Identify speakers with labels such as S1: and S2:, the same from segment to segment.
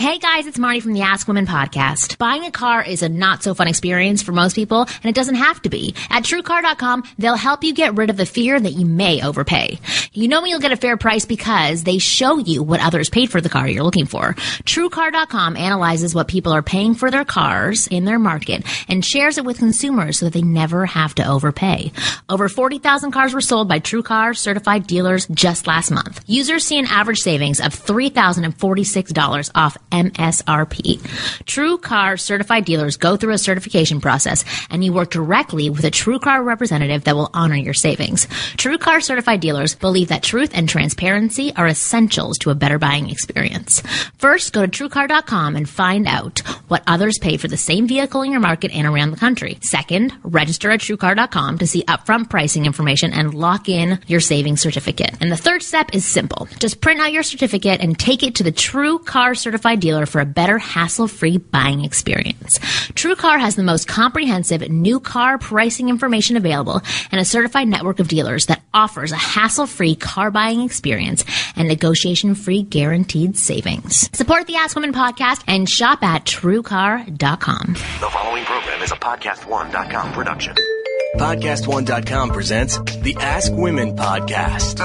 S1: Hey guys, it's Marni from the Ask Women podcast. Buying a car is a not so fun experience for most people, and it doesn't have to be. At TrueCar.com, they'll help you get rid of the fear that you may overpay. You know when you'll get a fair price because they show you what others paid for the car you're looking for. TrueCar.com analyzes what people are paying for their cars in their market and shares it with consumers so that they never have to overpay. Over 40,000 cars were sold by TrueCar certified dealers just last month. Users see an average savings of $3,046 off MSRP. TrueCar certified dealers go through a certification process, and you work directly with a TrueCar representative that will honor your savings. TrueCar certified dealers believe that truth and transparency are essentials to a better buying experience. First, go to TrueCar.com and find out what others pay for the same vehicle in your market and around the country. Second, register at TrueCar.com to see upfront pricing information and lock in your savings certificate. And the third step is simple. Just print out your certificate and take it to the TrueCar certified dealer for a better hassle-free buying experience. TrueCar has the most comprehensive new car pricing information available and a certified network of dealers that offers a hassle-free car buying experience and negotiation-free guaranteed savings. Support the Ask Women podcast and shop at TrueCar.com.
S2: The following program is a PodcastOne.com production.
S3: PodcastOne.com presents the Ask Women podcast.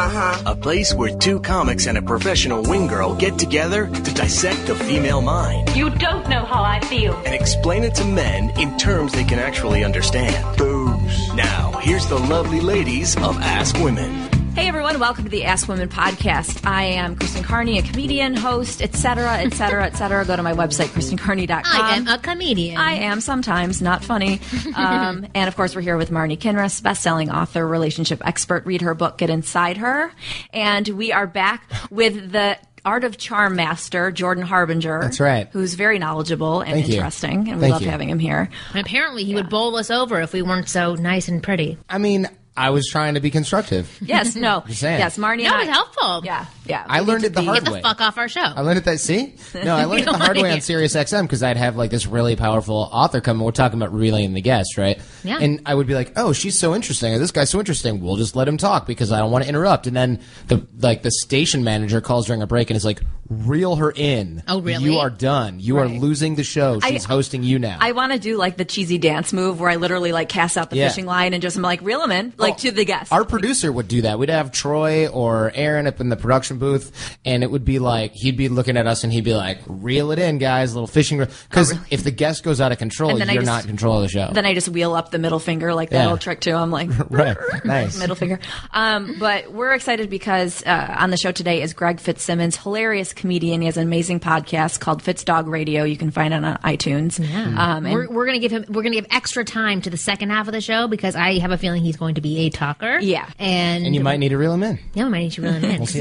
S3: A place where two comics and a professional wing girl get together to dissect the female mind.
S4: You don't know how I feel.
S3: And explain it to men in terms they can actually understand. Boobs. Now, here's the lovely ladies of Ask Women.
S5: Hey everyone, welcome to the Ask Women podcast. I am Kristen Carney, a comedian, host, etc., etc., etc. Go to my website, KristenCarney.com.
S1: I am a comedian.
S5: I am sometimes, not funny. And of course, we're here with Marni Kinrys, best-selling author, relationship expert. Read her book, Get Inside Her. And we are back with the Art of Charm master, Jordan Harbinger.
S6: That's right.
S5: Who's very knowledgeable and interesting. And we love having him here.
S1: And apparently he would bowl us over if we weren't so nice and pretty.
S6: I mean, I was trying to be constructive.
S5: Yes, no.
S6: Just saying.
S5: Yes, Marni and
S1: That
S5: I.
S1: was helpful.
S5: Yeah.
S6: I learned it the hard
S1: Get
S6: way.
S1: the fuck off our show.
S6: I learned it that, see? No, I learned it the hard way on Sirius XM because I'd have like this really powerful author come. We're talking about relaying the guest, right?
S1: Yeah.
S6: And I would be like, oh, she's so interesting. Or this guy's so interesting. We'll just let him talk because I don't want to interrupt. And then the station manager calls during a break and is like, reel her in.
S1: Oh, really?
S6: You are done. You are losing the show. She's hosting you now.
S5: I want to do like the cheesy dance move where I literally like cast out the fishing line and just I'm like reel him in to the guest.
S6: Our producer would do that. We'd have Troy or Aaron up in the production booth, and it would be like he'd be looking at us and he'd be like, "Reel it in, guys, little fishing." Because if the guest goes out of control, you're not in control of the show.
S5: Then I just wheel up the middle finger like that old trick too. I'm like,
S6: right, nice
S5: middle finger. But we're excited because on the show today is Greg Fitzsimmons, hilarious comedian. He has an amazing podcast called Fitz Dog Radio. You can find it on iTunes.
S1: Yeah. We're gonna give extra time to the second half of the show because I have a feeling he's going to be a talker.
S5: Yeah.
S1: And
S6: you might need to reel him in.
S1: Yeah, we might need to reel him in. Because he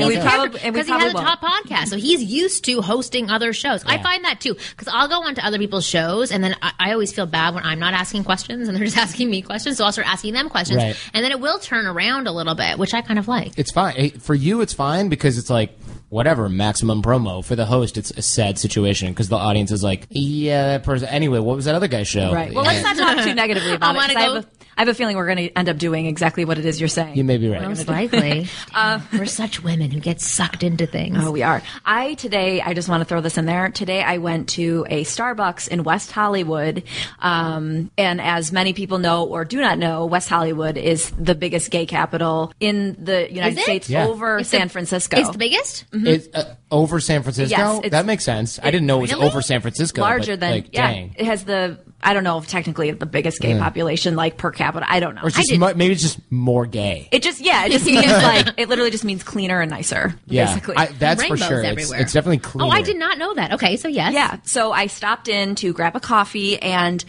S1: has a top podcast, so he's used to hosting other shows. Yeah. I find that too, because I'll go on to other people's shows, and then I always feel bad when I'm not asking questions, and they're just asking me questions, so I'll start asking them questions.
S6: Right.
S1: And then it will turn around a little bit, which I kind of like.
S6: It's fine. For you, it's fine because it's like, whatever, maximum promo. For the host, it's a sad situation because the audience is like, yeah, that person. Anyway, what was that other guy's show?
S5: Right. Well, let's not talk too negatively about it. I have a feeling we're going to end up doing exactly what it is you're saying.
S6: You may be right.
S1: Most likely. We're such women who get sucked into things.
S5: Oh, we are. I just want to throw this in there. Today I went to a Starbucks in West Hollywood. And as many people know or do not know, West Hollywood is the biggest gay capital in the United States over San Francisco.
S1: It's the biggest?
S6: Mm-hmm. It's over San Francisco?
S5: Yes.
S6: That makes sense. I didn't know it was over San Francisco.
S5: Larger than,
S6: dang.
S5: It has I don't know if technically the biggest gay population, like per capita. I don't know.
S6: Or it's just maybe it's just more gay.
S5: It just means like, it literally just means cleaner and nicer.
S6: Yeah.
S5: Basically.
S6: That's
S1: Rainbows
S6: for sure.
S1: Everywhere.
S6: It's definitely cleaner.
S1: Oh, I did not know that. Okay, so yes.
S5: Yeah. So I stopped in to grab a coffee, and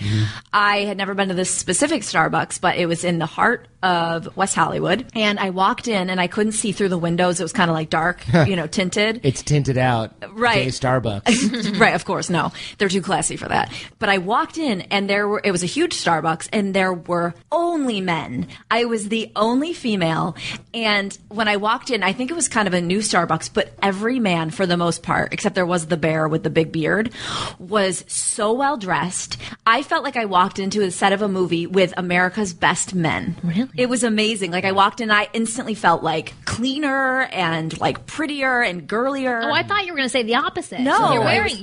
S5: I had never been to this specific Starbucks, but it was in the heart of West Hollywood. And I walked in, and I couldn't see through the windows. It was kind of like dark, tinted.
S6: It's tinted out.
S5: Right.
S6: Gay Starbucks.
S5: Right, of course. No, they're too classy for that. But I walked in, and it was a huge Starbucks, and there were only men. I was the only female, and when I walked in, I think it was kind of a new Starbucks, but every man, for the most part, except there was the bear with the big beard, was so well dressed. I felt like I walked into a set of a movie with America's Best Men.
S1: Really?
S5: It was amazing. Like, I walked in, I instantly felt like cleaner and like prettier and girlier.
S1: Oh, I thought you were going to say the opposite.
S5: No.
S1: So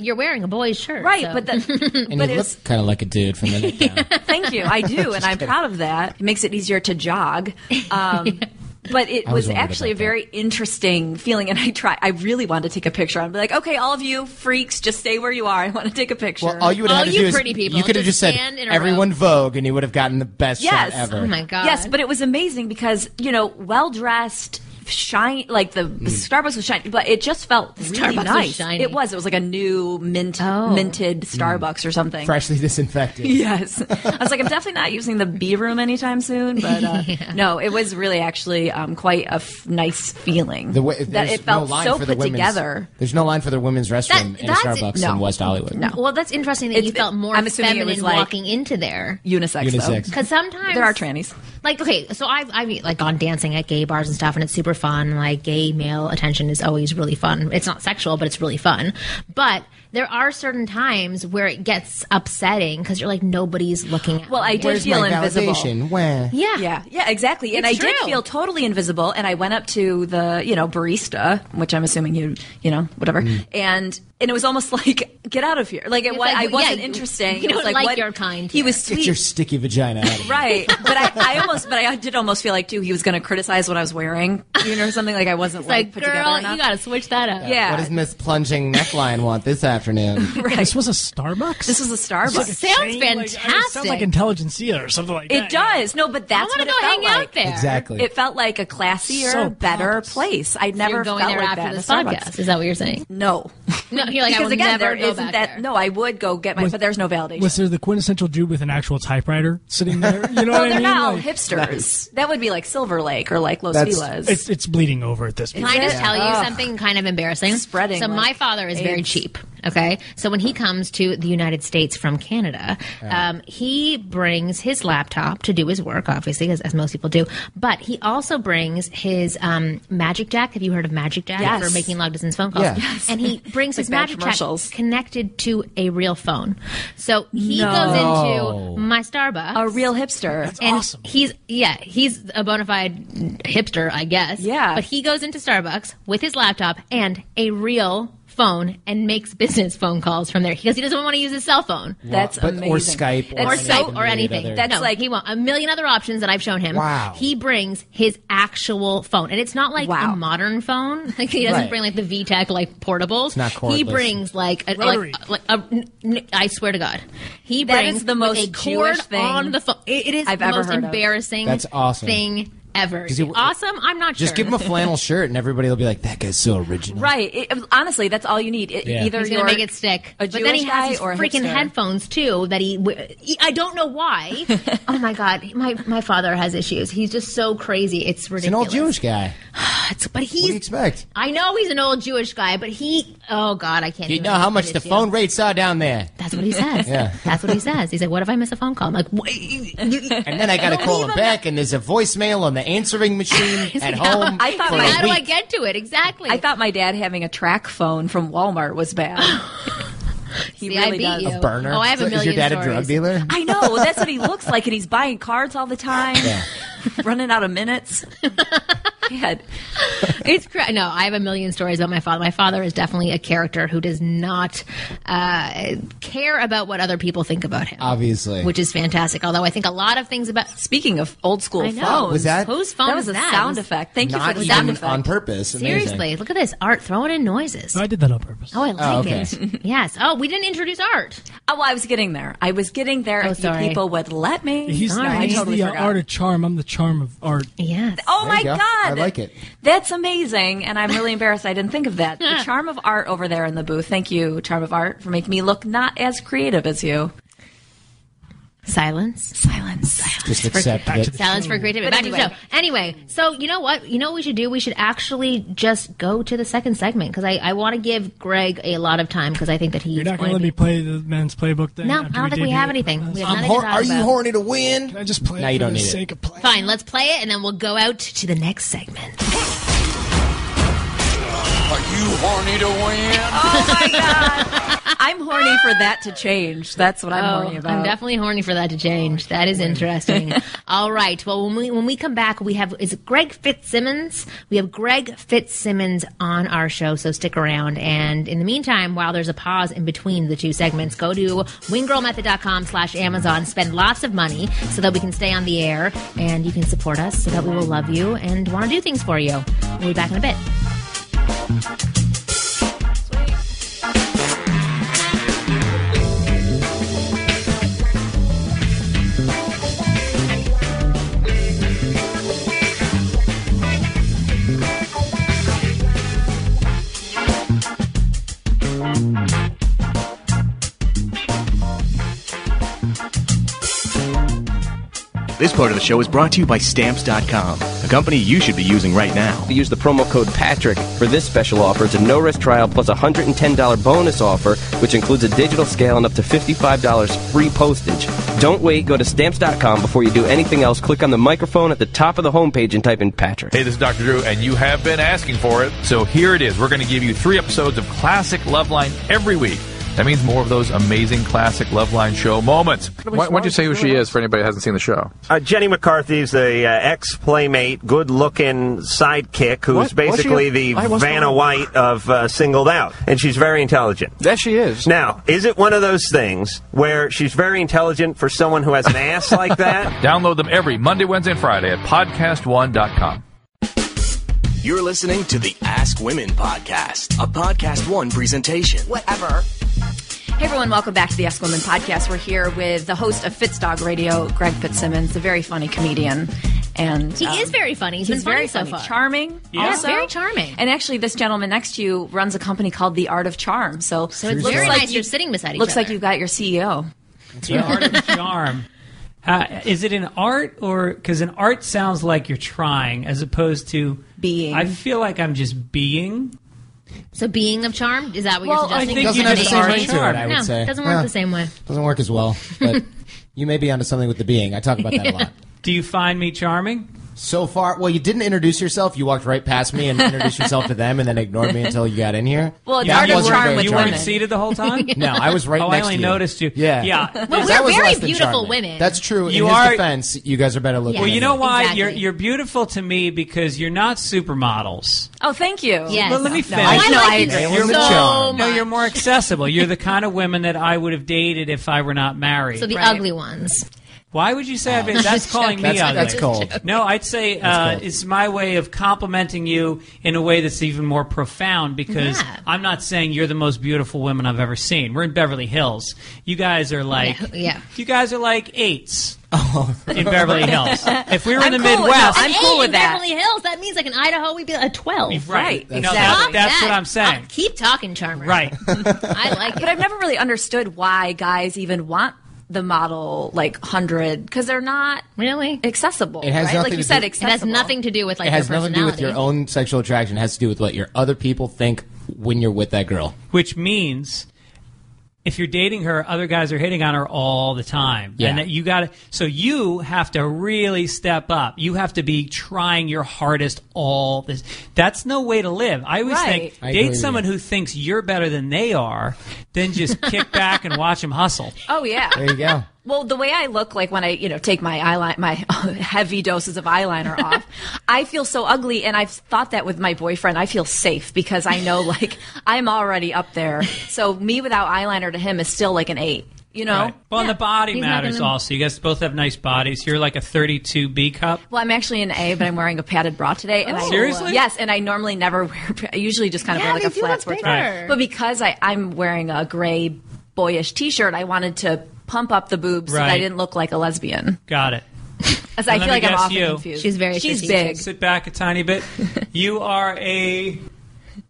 S1: you're wearing a boy's shirt.
S5: Right,
S1: so.
S5: but
S6: And
S5: but
S6: you look kind of like a dude from the neck down.
S5: Thank you. I do, and I'm proud of that. It makes it easier to jog. But it was actually a very interesting feeling, and I really wanted to take a picture. I'd be like, okay, all of you freaks, just stay where you are. I want to take a picture.
S6: Well, all you would have had to do is
S1: pretty people,
S6: you could have just said
S1: stand in a
S6: everyone
S1: row.
S6: Vogue, and you would have gotten the best shot ever.
S1: Oh my god.
S5: Yes, but it was amazing because, well dressed, shine, like the Starbucks was shiny, but it just felt really
S1: Starbucks was
S5: nice.
S1: shiny.
S5: It was like a new minted Starbucks or something.
S6: Freshly disinfected.
S5: Yes. I was like, I'm definitely not using the B room anytime soon, but no, it was really actually quite a nice feeling. That it felt so put together.
S6: There's no line for the women's restroom in a Starbucks in West Hollywood.
S5: No.
S1: Well, that's interesting that you felt more
S5: I'm assuming
S1: feminine
S5: it was like
S1: walking into there.
S5: Unisex. Though.
S1: Because sometimes
S5: there are trannies.
S1: Like, okay, so I've like gone dancing at gay bars and stuff, and it's super fun. Like, gay male attention is always really fun. It's not sexual, but it's really fun. But there are certain times where it gets upsetting because you're like, nobody's looking at
S5: Well, I did feel invisible.
S6: Where?
S5: Yeah, exactly. And I did feel totally invisible. And I went up to the, barista, which I'm assuming whatever. And it was almost like, get out of here. Like, I wasn't interesting.
S1: You don't
S5: was
S1: like
S5: what,
S1: your kind.
S5: He was
S6: Get
S5: sweet.
S6: your sticky vagina out of here.
S5: Right. But I did almost feel like, too, he was going to criticize what I was wearing. Or something like I wasn't
S1: like,
S5: put
S1: girl,
S5: together enough.
S1: you got to switch that up.
S5: Yeah.
S6: What does Miss Plunging Neckline want this afternoon?
S5: Right.
S4: This was a Starbucks?
S5: This was a Starbucks.
S1: Sounds fantastic.
S4: It sounds like Intelligentsia or something like that.
S5: It does. No, but that's
S1: I
S5: what
S1: want to
S5: it
S1: go
S5: felt
S1: hang
S5: like.
S1: out there.
S6: Exactly.
S5: It felt like a classier,
S4: So
S5: better
S4: pompous.
S5: place. I'd never
S1: You're going
S5: felt
S1: there
S5: like
S1: after
S5: that in a
S1: this
S5: Starbucks.
S1: podcast. Is that what you're saying?
S5: No.
S1: No, you're like, I
S5: Because
S1: will
S5: again,
S1: never
S5: there
S1: go
S5: isn't
S1: back
S5: that.
S1: there.
S5: No, I would go get my, but there's no validation.
S4: Was there the quintessential dude with an actual typewriter sitting there? You know
S5: well,
S4: what I
S5: they're
S4: mean?
S5: not all
S4: Like,
S5: hipsters. That would be like Silver Lake or like Los Feliz.
S4: it's bleeding over at this point.
S1: Can I just tell you
S5: Ugh.
S1: something kind of embarrassing?
S5: Spreading
S1: So
S5: like
S1: my father is very
S5: AIDS.
S1: cheap. Okay, so when he comes to the United States from Canada, he brings his laptop to do his work, obviously, as most people do. But he also brings his Magic Jack. Have you heard of Magic Jack
S5: Yes.
S1: for making long distance phone calls?
S6: Yeah. Yes.
S1: And he brings his
S5: Like bad
S1: Magic Jack
S5: commercials.
S1: connected to a real phone. So he
S5: No.
S1: goes into my Starbucks.
S5: A real hipster.
S4: That's
S1: And
S4: awesome.
S1: he's a bona fide hipster, I guess.
S5: Yeah.
S1: But he goes into Starbucks with his laptop and a real phone and makes business phone calls from there because he doesn't want to use his cell phone.
S5: That's amazing.
S6: Or Skype.
S1: Or
S5: That's
S1: Skype or anything.
S6: Other.
S5: That's
S1: No,
S5: like-
S1: he won't. A million other options that I've shown him.
S6: Wow.
S1: He brings his actual phone. And it's not like
S5: Wow.
S1: a modern phone. Like he doesn't
S6: Right.
S1: bring like the VTech like portables.
S6: It's not
S1: He
S6: cordless.
S1: brings like
S4: Rotary.
S1: I swear to God. He
S5: That
S1: brings
S5: is the most
S1: a cord
S5: Jewish thing
S1: on the phone. It is
S5: I've
S1: the
S5: ever
S1: most
S5: heard of.
S1: embarrassing
S6: That's awesome.
S1: thing ever.
S6: he-
S1: Awesome? I'm not sure.
S6: Just give him a flannel shirt, and everybody will be like, "That guy's so original."
S5: Right. Honestly, that's all you need.
S6: Yeah.
S5: Either
S1: He's
S5: you're
S1: gonna make it stick.
S5: a
S1: But then he
S5: Jewish
S1: has
S5: guy
S1: his
S5: or a
S1: freaking
S5: hipster.
S1: headphones too that I don't know why. Oh my god, my father has issues. He's just so crazy. It's
S6: He's
S1: ridiculous.
S6: an old Jewish guy.
S1: But
S6: What do you
S1: he's.
S6: expect?
S1: I know he's an old Jewish guy, but he. Oh god, I can't.
S6: You
S1: even
S6: know how much
S1: finish
S6: the
S1: you.
S6: phone rates are down there.
S1: That's what he says.
S6: Yeah.
S1: That's what he says. He's like, "What if I miss a phone call?" I'm like, "Wait."
S6: And then I got to call him back, and there's a voicemail on the answering machine at home.
S5: I thought
S6: for
S5: my-
S6: a
S1: How do I
S6: week.
S1: get to it exactly?
S5: I thought my dad having a track phone from Walmart was bad. He
S1: See,
S5: really
S1: I beat
S5: does.
S1: you.
S6: A burner.
S1: Oh, I have a
S6: So
S1: million
S6: Is your dad
S1: stories.
S6: a drug dealer?
S5: I know. Well, that's what he looks like, and he's buying cards all the time, running out of minutes. God.
S1: It's no. I have a million stories about my father. My father is definitely a character who does not care about what other people think about him.
S6: Obviously.
S1: Which is fantastic. Although I think a lot of things about.
S5: Speaking of old school
S1: I know.
S5: phones,
S6: Was that-
S1: Whose phone
S5: that was
S1: is
S5: a
S1: that?
S5: sound effect. Thank you
S6: Not
S5: for the
S6: even
S5: sound effect.
S6: on purpose. Amazing.
S1: Seriously, look at this art throwing in noises.
S4: I did that on purpose.
S1: Oh, I like
S6: okay.
S1: it. Yes. Oh, we didn't introduce art.
S5: Oh, well, I was getting there. If you
S1: sorry.
S5: people would let me.
S4: He's,
S1: All right.
S4: he's
S5: I totally
S4: the
S5: forgot.
S4: art of charm. I'm the charm of art.
S1: Yes.
S5: Oh
S6: There
S5: my
S6: you go.
S5: God!
S6: I like it.
S5: That's amazing, and I'm really embarrassed I didn't think of that. The charm of art over there in the booth. Thank you, charm of art, for making me look not as creative as you.
S1: Silence.
S6: Just accept it.
S1: Silence for creativity. Back to the show. Anyway, so you know what? You know what we should do? We should actually just go to the second segment because I want to give Greg a lot of time because I think that he's
S4: You're not going to let me play the men's playbook thing?
S1: No, I don't think we have anything. We have nothing to talk
S6: Are you
S1: about.
S6: horny to win?
S4: Can I just play
S6: No,
S4: it
S6: you
S4: for
S6: don't
S4: the
S6: need
S4: sake of playing?
S1: Fine, let's play it and then we'll go out to the next segment.
S7: Are you horny to win?
S5: Oh my God. I'm horny for that to change. That's what I'm horny about.
S1: I'm definitely horny for that to change. That is interesting. All right. Well, when we come back, is it Greg Fitzsimmons? We have Greg Fitzsimmons on our show, so stick around. And in the meantime, while there's a pause in between the two segments, go to winggirlmethod.com/Amazon. Spend lots of money so that we can stay on the air and you can support us so that we will love you and want to do things for you. We'll be back in a bit.
S3: This part of the show is brought to you by Stamps.com, a company you should be using right now.
S8: Use the promo code PATRICK for this special offer. It's a no-risk trial plus a $110 bonus offer, which includes a digital scale and up to $55 free postage. Don't wait. Go to Stamps.com before you do anything else. Click on the microphone at the top of the homepage and type in Patrick.
S9: Hey, this is Dr. Drew, and you have been asking for it. So here it is. We're going to give you 3 episodes of classic Loveline every week. That means more of those amazing classic Loveline show moments.
S10: Why don't you say who she is for anybody who hasn't seen the show?
S11: Jenny McCarthy's the ex-playmate, good-looking sidekick who's basically the Vanna White of Singled Out. And she's very intelligent.
S10: Yes, she is.
S11: Now, is it one of those things where she's very intelligent for someone who has an ass like that?
S9: Download them every Monday, Wednesday, and Friday at podcast1.com.
S3: You're listening to the Ask Women Podcast, a Podcast One presentation.
S5: Whatever. Hey everyone, welcome back to the Ask Women Podcast. We're here with the host of Fitzdog Radio, Greg Fitzsimmons, the very funny comedian. And
S1: he is very funny. He's been
S5: very
S1: funny
S5: funny.
S1: so far.
S5: Charming.
S1: Yeah,
S5: also.
S1: very charming.
S5: And actually, this gentleman next to you runs a company called The Art of Charm. So
S1: it's very nice you're sitting beside each other.
S5: Looks like you've got your CEO.
S12: The Art of Charm. Is it an art or because an art sounds like you're trying as opposed to
S5: being?
S12: I feel like I'm just being.
S1: So being of charm, is that what you're suggesting?
S6: I think doesn't have the same ring to it, I would say.
S1: No, doesn't work the same way.
S6: Doesn't work as well. But you may be onto something with the being. I talk about that a lot.
S12: Do you find me charming?
S6: So far, well, you didn't introduce yourself. You walked right past me and introduced yourself to them and then ignored me until you got in here.
S5: Well, it's Art of Charm with
S12: You weren't seated the whole time?
S6: No, I was right next to you.
S12: I only noticed you.
S6: Yeah.
S1: Well, we're very beautiful women.
S6: That's true. In his defense, you guys are better looking.
S12: Well, you know why?
S1: Exactly.
S12: You're beautiful to me because you're not supermodels.
S5: Oh, thank you.
S1: Yes.
S12: Well, let me finish.
S1: I agree.
S6: You're
S1: so much.
S12: you're more accessible. You're the kind of women that I would have dated if I were not married.
S1: So the ugly ones.
S12: Why would you say that's calling me ugly?
S6: That's cold.
S12: No, I'd say it's my way of complimenting you in a way that's even more profound because I'm not saying you're the most beautiful woman I've ever seen. We're in Beverly Hills. You guys are like you guys are like 8s. In Beverly Hills. If we were in the Midwest,
S5: I'm cool with that.
S1: Beverly Hills, that means like in Idaho we'd be a 12.
S5: Right.
S12: That's what I'm saying.
S1: Keep talking, Charmer.
S12: Right.
S1: I like it.
S5: But I've never really understood why guys even want the model 100 because they're not
S1: really
S5: accessible.
S6: It has
S5: right?
S6: nothing
S5: like you
S6: to
S5: said,
S6: do,
S5: accessible.
S1: It has nothing to do with
S6: it has
S1: their
S6: nothing to do with your
S1: personality.
S6: own sexual attraction. It has to do with what your other people think when you're with that girl.
S12: Which means if you're dating her, other guys are hitting on her all the time.
S6: Yeah.
S12: And so you have to really step up. You have to be trying your hardest all this. That's no way to live. I always think date someone who thinks you're better than they are, then just kick back and watch them hustle.
S5: Oh, yeah.
S6: There you go.
S5: Well, the way I look like when I, take my heavy doses of eyeliner off, I feel so ugly. And I've thought that with my boyfriend. I feel safe because I know I'm already up there. So me without eyeliner to him is still like an 8. You know?
S12: Right. Well, and the body matters also. You guys both have nice bodies. You're like a 32 B cup.
S5: Well, I'm actually an A, but I'm wearing a padded bra today. And
S12: Seriously?
S5: Yes, and I normally never wear. I usually just kind of wear like a flat sports bra.
S1: Right.
S5: But because I'm wearing a gray boyish T-shirt, I wanted to pump up the boobs so that I didn't look like a lesbian.
S12: Got it.
S5: As I feel like I'm often confused.
S1: She's
S5: big.
S12: Sit back a tiny bit. You're a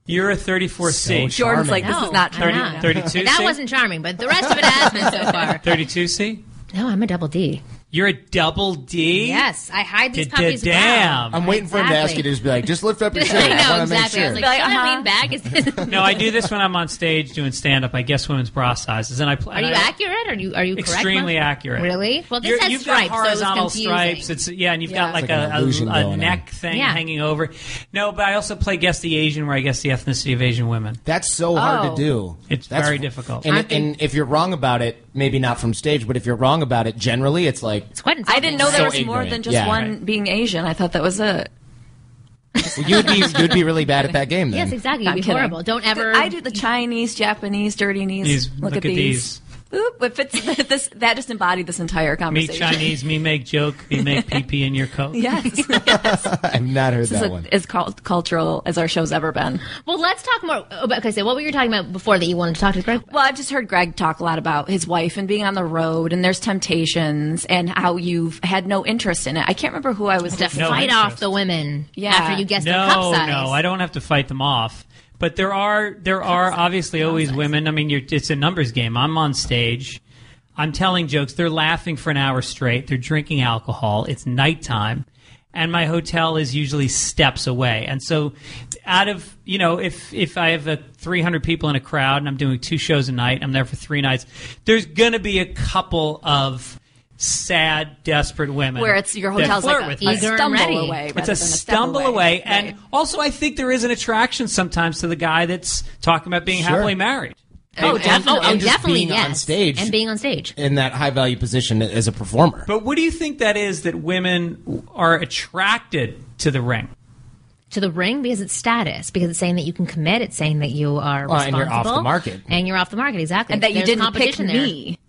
S12: 34C.
S5: Jordan's like, this is not
S12: 32C?
S1: That wasn't charming, but the rest of it has been so far.
S12: 32C?
S1: No, I'm a double D.
S12: You're a double D?
S1: Yes, I hide these puppies.
S12: Damn.
S6: I'm waiting for him to ask you to just be like, just lift up your shirt.
S1: I know,
S6: I
S1: exactly. I was like, mean bag is this?
S12: No, I do this when I'm on stage doing stand-up. I guess women's bra sizes. And
S1: Are you accurate? Are you correct?
S12: Extremely accurate.
S1: Really? Well, this has
S12: you've
S1: stripes,
S12: got horizontal
S1: so it was
S12: stripes. It's and you've got like
S6: an
S12: a neck thing hanging over. No, but I also play Guess the Asian, where I guess the ethnicity of Asian women.
S6: That's so hard to do.
S12: It's very difficult.
S6: And if you're wrong about it, maybe not from stage, but if you're wrong about it, generally, it's like
S1: it's quite insulting.
S5: I didn't know there was more than just one being Asian. I thought that was it.
S6: Well, you'd be really bad at that game then.
S1: Yes, exactly. You'd be horrible. Don't ever.
S5: I do the Chinese, Japanese, dirty knees. Look at these. Oop, it fits this. That just embodied this entire conversation.
S12: Me Chinese, me make joke, me make pee-pee in your coat.
S5: Yes.
S6: I've not heard that one.
S5: As cultural as our show's ever been.
S1: Well, let's talk more about. Okay, so what were you talking about before that you wanted to talk to Greg?
S5: Well, I've just heard Greg talk a lot about his wife and being on the road, and there's temptations, and how you've had no interest in it. I can't remember who I was.
S1: To fight off the women after you guessed their cup size.
S12: No, I don't have to fight them off. But there are obviously always women. I mean, it's a numbers game. I'm on stage. I'm telling jokes. They're laughing for an hour straight. They're drinking alcohol. It's nighttime. And my hotel is usually steps away. And so out of, if I have 300 people in a crowd and I'm doing 2 shows a night, I'm there for 3 nights, there's going to be a couple of sad, desperate women.
S5: Where it's your hotel's like a stumble away.
S12: It's a stumble away. And also I think there is an attraction sometimes to the guy that's talking about being happily married.
S1: Definitely,
S6: yes. On stage.
S1: And being on stage.
S6: In that high value position as a performer.
S12: But what do you think that is that women are attracted to the ring?
S1: To the ring? Because it's status. Because it's saying that you can commit. It's saying that you are responsible.
S6: And you're off the market.
S1: And you're off the market, exactly.
S5: And that you didn't pick me.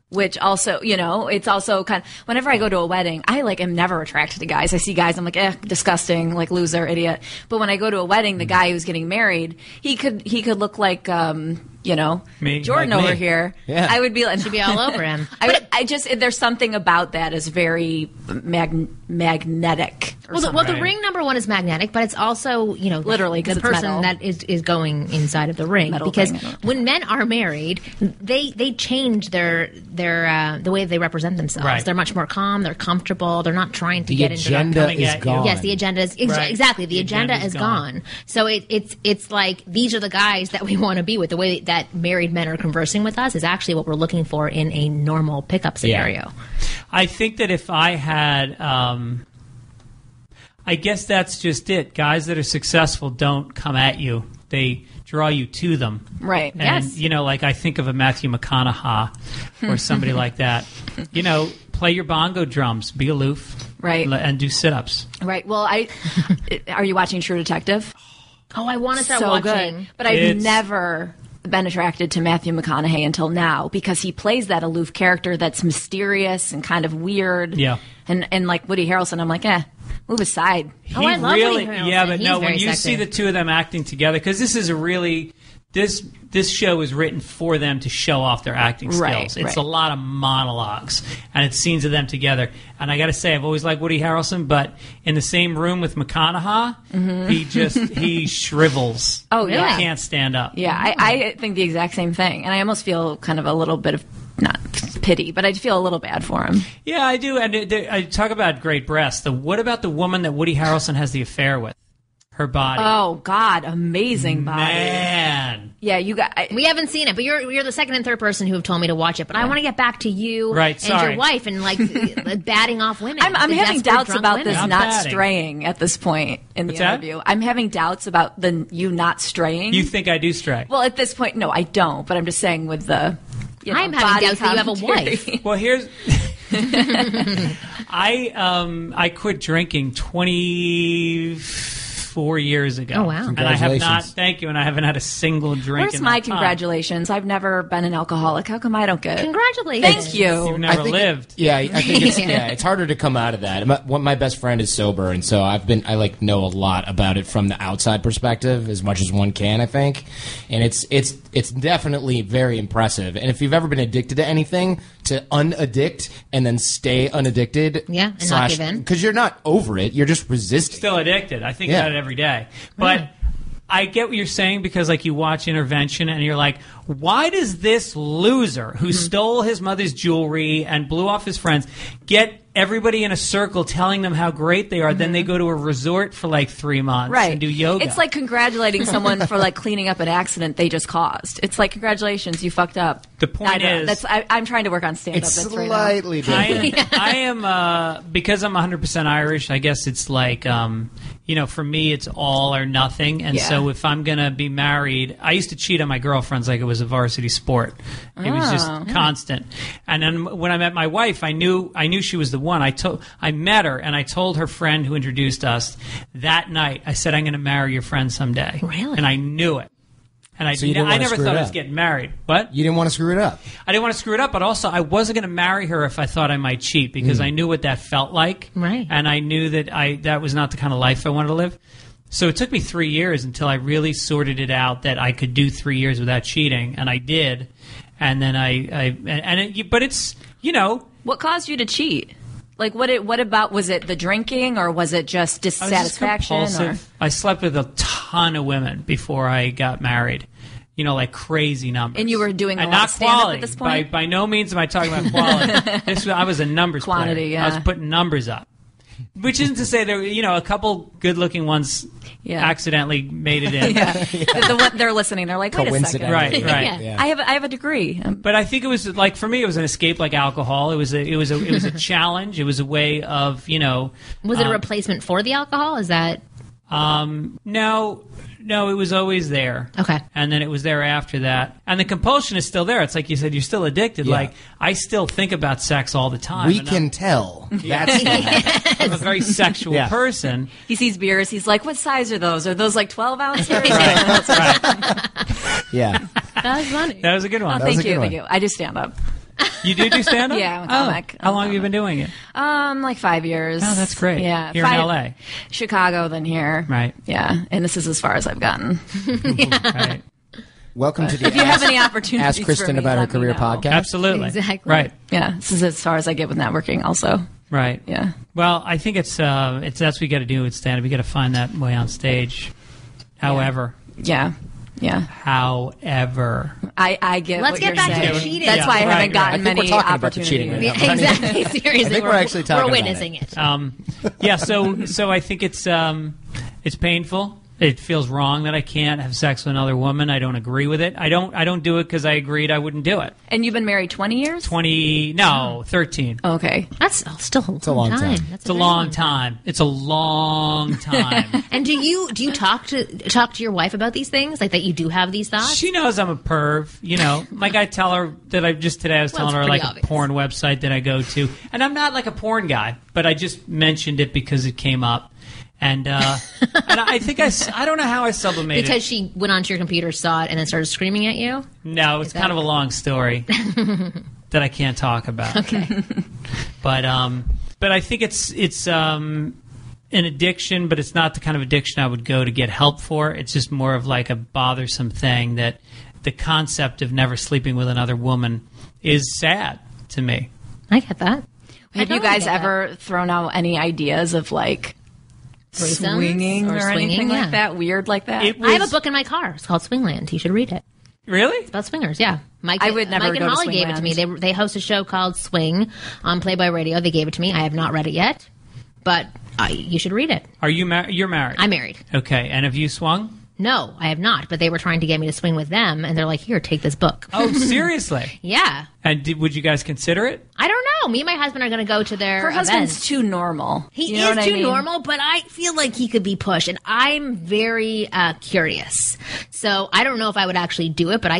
S5: Which also, it's also kind of, whenever I go to a wedding, I am never attracted to guys. I see guys, I'm like, disgusting, like loser, idiot. But when I go to a wedding, the guy who's getting married, he could look like,
S12: me,
S5: Jordan
S12: like
S5: over here.
S6: Yeah.
S5: I would be like,
S1: should be all over him.
S5: There's something about that is very magnetic.
S1: The ring number 1 is magnetic, but it's also,
S5: literally
S1: the person that is going inside of the ring.
S5: Metal
S1: because
S5: ring.
S1: when men are married, they change their the way they represent themselves.
S12: Right.
S1: They're much more calm. They're comfortable. They're not trying to
S6: the
S1: get into
S6: agenda is gone.
S1: Yes, the agenda is exactly the agenda is gone. So it's like these are the guys that we want to be with. The way that married men are conversing with us is actually what we're looking for in a normal pickup scenario.
S12: I think that if I had, I guess that's just it. Guys that are successful don't come at you; they draw you to them.
S5: Right.
S12: And I think of a Matthew McConaughey or somebody like that. Play your bongo drums, be aloof,
S5: right,
S12: and do sit-ups.
S5: Right. Well, are you watching True Detective?
S1: Oh, I want to start
S5: watching. Good. But I've never been attracted to Matthew McConaughey until now because he plays that aloof character that's mysterious and kind of weird.
S12: Yeah.
S5: And like Woody Harrelson, I'm like, move aside.
S1: I love Woody Harrelson.
S12: Yeah, but
S1: He's
S12: no, when you
S1: sexy.
S12: see the two of them acting together, because this is this show is written for them to show off their acting skills. It's a lot of monologues, and it's scenes of them together. And I got to say, I've always liked Woody Harrelson, but in the same room with McConaughey, he shrivels.
S5: Oh, yeah.
S12: He can't stand up.
S5: Yeah, I think the exact same thing. And I almost feel kind of a little bit of, not pity, but I feel a little bad for him.
S12: Yeah, I do. And I talk about great breasts. What about the woman that Woody Harrelson has the affair with? Her body.
S5: Oh God, amazing body.
S12: Man.
S5: Yeah,
S1: we haven't seen it, but you're the second and third person who have told me to watch it. But I want to get back to you and your wife and batting off women.
S5: I'm having doubts about
S1: women.
S5: this not straying at this point in the interview. I'm having doubts about you not straying.
S12: You think I do stray?
S5: Well, at this point, no, I don't. But I'm just saying with the.
S1: I'm having doubts that you have a wife.
S12: Well, here's. I quit drinking 24 years ago.
S1: Oh, wow.
S12: And I have not, thank you, and I haven't had a single drink.
S5: Where's my congratulations? I've never been an alcoholic. How come I don't get it?
S1: Congratulations.
S5: Thank you.
S12: You've never lived.
S6: I think it's harder to come out of that. My best friend is sober, and so I know a lot about it from the outside perspective, as much as one can, I think. And it's definitely very impressive. And if you've ever been addicted to anything, to unaddict and then stay unaddicted.
S1: Yeah, and not give in.
S6: Because you're not over it. You're just resisting.
S12: Still addicted. I think about it every day. But I get what you're saying because, like, you watch Intervention and you're like, why does this loser who stole his mother's jewelry and blew off his friends get everybody in a circle telling them how great they are? Then they go to a resort for like 3 months and do yoga.
S5: It's like congratulating someone for like cleaning up an accident they just caused. It's like, congratulations, you fucked up.
S12: The point is,
S5: I'm trying to work on stand-up.
S6: It's
S5: that's
S6: slightly different.
S12: I am because I'm 100% Irish. I guess it's like for me, it's all or nothing. And so if I'm gonna be married, I used to cheat on my girlfriends like it was a varsity sport. It was just constant. And then when I met my wife, I knew she was the one. I met her and I told her friend who introduced us that night. I said, I'm going to marry your friend someday.
S1: Really?
S12: And I knew it. And I never thought I was getting married. What?
S6: You didn't want to screw it up.
S12: I didn't want to screw it up, but also I wasn't going to marry her if I thought I might cheat because I knew what that felt like.
S1: Right.
S12: And I knew that that was not the kind of life I wanted to live. So it took me 3 years until I really sorted it out that I could do 3 years without cheating, and I did. And then but it's,
S5: What caused you to cheat? Like, what about, was it the drinking or was it just dissatisfaction?
S12: I slept with a ton of women before I got married. Like crazy numbers.
S5: And you were doing a lot
S12: not
S5: of stand-up
S12: quality.
S5: at this point?
S12: By no means am I talking about quality. I was a numbers
S5: quantity,
S12: player.
S5: yeah.
S12: I was putting numbers up. Which isn't to say there a couple good-looking ones accidentally made it in.
S5: They're listening. They're like, wait a second.
S12: Right.
S5: Yeah. I have a degree.
S12: But I think it was like, for me, it was an escape like alcohol. It was a challenge. It was a way of
S1: Was it a replacement for the alcohol? Is that?
S12: No, it was always there.
S1: Okay.
S12: And then it was there after that. And the compulsion is still there. It's like you said, you're still addicted.
S6: Yeah.
S12: Like, I still think about sex all the time.
S6: We can tell. That's
S12: I'm a very sexual person.
S5: He sees beers. He's like, what size are those? Are those like 12 ounces?
S12: Right.
S6: Yeah.
S1: That was funny.
S12: That was a good one.
S5: Thank you. I do stand up.
S12: You do stand up?
S5: Yeah, I'm a comic.
S12: How long have you been doing it?
S5: Like 5 years.
S12: Oh, that's great.
S5: Yeah.
S12: Here in L.A.
S5: Chicago, then here.
S12: Right.
S5: Yeah. And this is as far as I've gotten.
S12: Right.
S6: Welcome to the
S5: If you have any opportunities
S6: Ask Kristen
S5: for me,
S6: About Her
S5: let me
S6: Career
S5: know.
S6: podcast.
S12: Absolutely.
S1: Exactly.
S12: Right.
S5: Yeah. This is as far as I get with networking also.
S12: Right.
S5: Yeah.
S12: Well, I think it's that's what you got to do with stand-up. You got to find that way on stage. However.
S5: Yeah. Yeah.
S12: However.
S5: I get
S1: Let's
S5: what
S1: get
S5: you're
S1: back
S5: saying.
S1: to cheating.
S5: That's why I haven't gotten
S6: I think
S5: many
S6: we're talking
S5: opportunities.
S6: about the cheating right now.
S1: Exactly. Seriously,
S6: I think we're actually talking
S1: we're
S6: about
S1: witnessing it.
S12: Yeah. So I think it's painful. It feels wrong that I can't have sex with another woman. I don't agree with it. I don't do it because I agreed I wouldn't do it.
S5: And you've been married 20 years?
S12: 13.
S5: Okay.
S1: That's still
S6: a long time.
S12: It's a long time. It's a long time.
S1: And do you talk to your wife about these things, like that you do have these thoughts?
S12: She knows I'm a perv. Like I tell her that I was telling her like
S1: obvious.
S12: a porn website that I go to, and I'm not like a porn guy, but I just mentioned it because it came up. And I think I don't know how I sublimated
S1: because she went onto your computer, saw it, and then started screaming at you?
S12: No, it's kind of a long story that I can't talk about.
S1: Okay.
S12: But I think it's an addiction, but it's not the kind of addiction I would go to get help for. It's just more of like a bothersome thing that the concept of never sleeping with another woman is sad to me.
S1: I get that.
S5: Have you guys ever thrown out any ideas of like
S1: Threesomes
S5: swinging or anything like that? Weird like that?
S1: I have a book in my car. It's called Swingland. You should read it.
S12: Really?
S1: It's about swingers, yeah.
S5: I would never
S1: Mike
S5: go
S1: and
S5: to
S1: Holly gave it to me. They host a show called Swing on Playboy Radio. They gave it to me. I have not read it yet, but you should read it.
S12: Are you married? You're married.
S1: I'm married.
S12: Okay. And have you swung?
S1: No, I have not. But they were trying to get me to swing with them, and they're like, "Here, take this book."
S12: Oh, seriously?
S1: Yeah.
S12: And would you guys consider it?
S1: I don't know. Me and my husband are going to go to their
S5: Her husband's
S1: event.
S5: too normal.
S1: He is too normal, but I feel like he could be pushed, and I'm very curious. So I don't know if I would actually do it, but